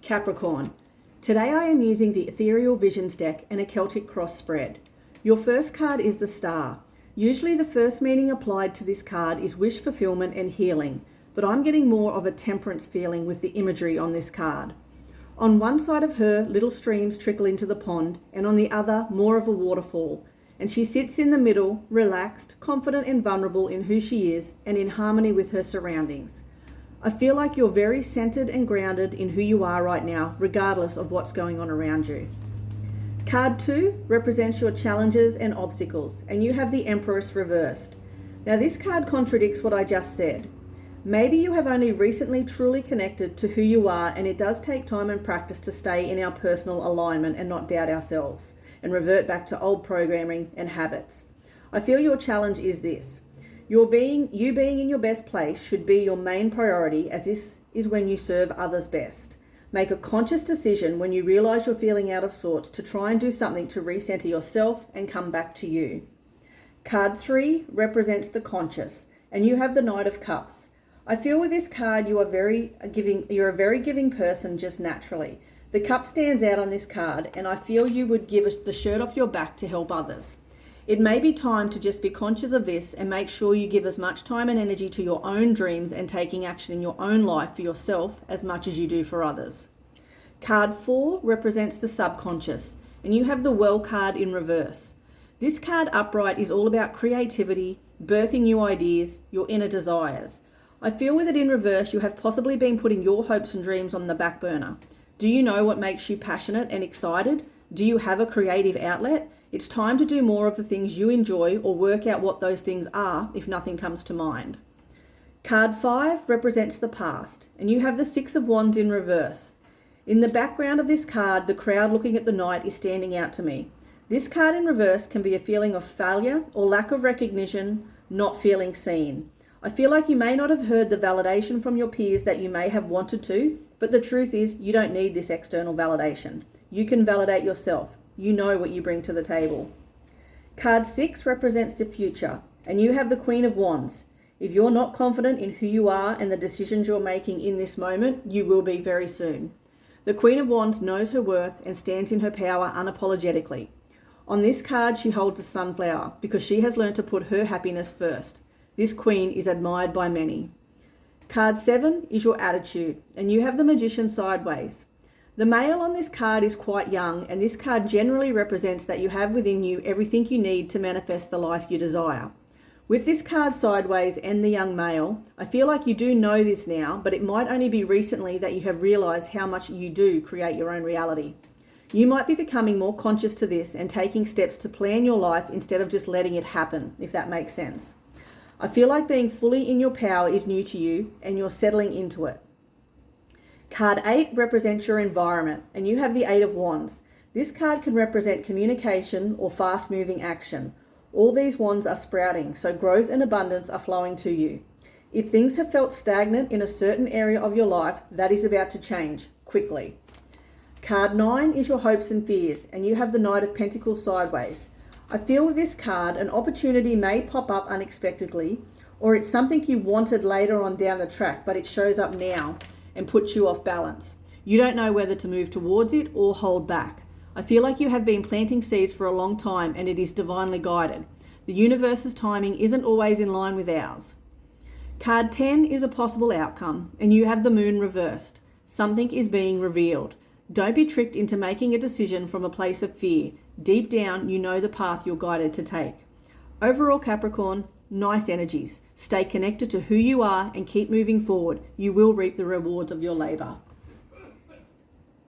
Capricorn. Today I am using the Ethereal Visions deck and a Celtic cross spread. Your first card is the Star. Usually the first meaning applied to this card is wish fulfillment and healing, but I'm getting more of a temperance feeling with the imagery on this card. On one side of her, little streams trickle into the pond, and on the other, more of a waterfall. And she sits in the middle, relaxed, confident and vulnerable in who she is and in harmony with her surroundings. I feel like you're very centered and grounded in who you are right now, regardless of what's going on around you. Card 2 represents your challenges and obstacles, and you have the Empress reversed. Now this card contradicts what I just said. Maybe you have only recently truly connected to who you are, and it does take time and practice to stay in our personal alignment and not doubt ourselves and revert back to old programming and habits. I feel your challenge is this. You being in your best place should be your main priority, as this is when you serve others best. Make a conscious decision when you realize you're feeling out of sorts to try and do something to recenter yourself and come back to you. Card 3 represents the conscious, and you have the Knight of Cups. I feel with this card you're a very giving person just naturally. The cup stands out on this card, and I feel you would give us the shirt off your back to help others. It may be time to just be conscious of this and make sure you give as much time and energy to your own dreams and taking action in your own life for yourself as much as you do for others. Card 4 represents the subconscious, and you have the Well card in reverse. This card upright is all about creativity, birthing new ideas, your inner desires. I feel with it in reverse you have possibly been putting your hopes and dreams on the back burner. Do you know what makes you passionate and excited? Do you have a creative outlet? It's time to do more of the things you enjoy or work out what those things are if nothing comes to mind. Card 5 represents the past, and you have the Six of Wands in reverse. In the background of this card, the crowd looking at the Knight is standing out to me. This card in reverse can be a feeling of failure or lack of recognition, not feeling seen. I feel like you may not have heard the validation from your peers that you may have wanted to, but the truth is you don't need this external validation. You can validate yourself. You know what you bring to the table. Card 6 represents the future, and you have the Queen of Wands. If you're not confident in who you are and the decisions you're making in this moment, you will be very soon. The Queen of Wands knows her worth and stands in her power unapologetically. On this card, she holds a sunflower because she has learned to put her happiness first. This queen is admired by many. Card 7 is your attitude, and you have the Magician sideways. The male on this card is quite young, and this card generally represents that you have within you everything you need to manifest the life you desire. With this card sideways and the young male, I feel like you do know this now, but it might only be recently that you have realized how much you do create your own reality. You might be becoming more conscious to this and taking steps to plan your life instead of just letting it happen, if that makes sense. I feel like being fully in your power is new to you, and you're settling into it. Card 8 represents your environment, and you have the Eight of Wands. This card can represent communication or fast-moving action. All these wands are sprouting, so growth and abundance are flowing to you. If things have felt stagnant in a certain area of your life, that is about to change quickly. Card 9 is your hopes and fears, and you have the Knight of Pentacles sideways. I feel with this card, an opportunity may pop up unexpectedly, or it's something you wanted later on down the track, but it shows up now and puts you off balance. You don't know whether to move towards it or hold back. I feel like you have been planting seeds for a long time, and it is divinely guided. The universe's timing isn't always in line with ours. Card 10 is a possible outcome, and you have the Moon reversed. Something is being revealed. Don't be tricked into making a decision from a place of fear. Deep down, you know the path you're guided to take. Overall, Capricorn, nice energies. Stay connected to who you are and keep moving forward. You will reap the rewards of your labor.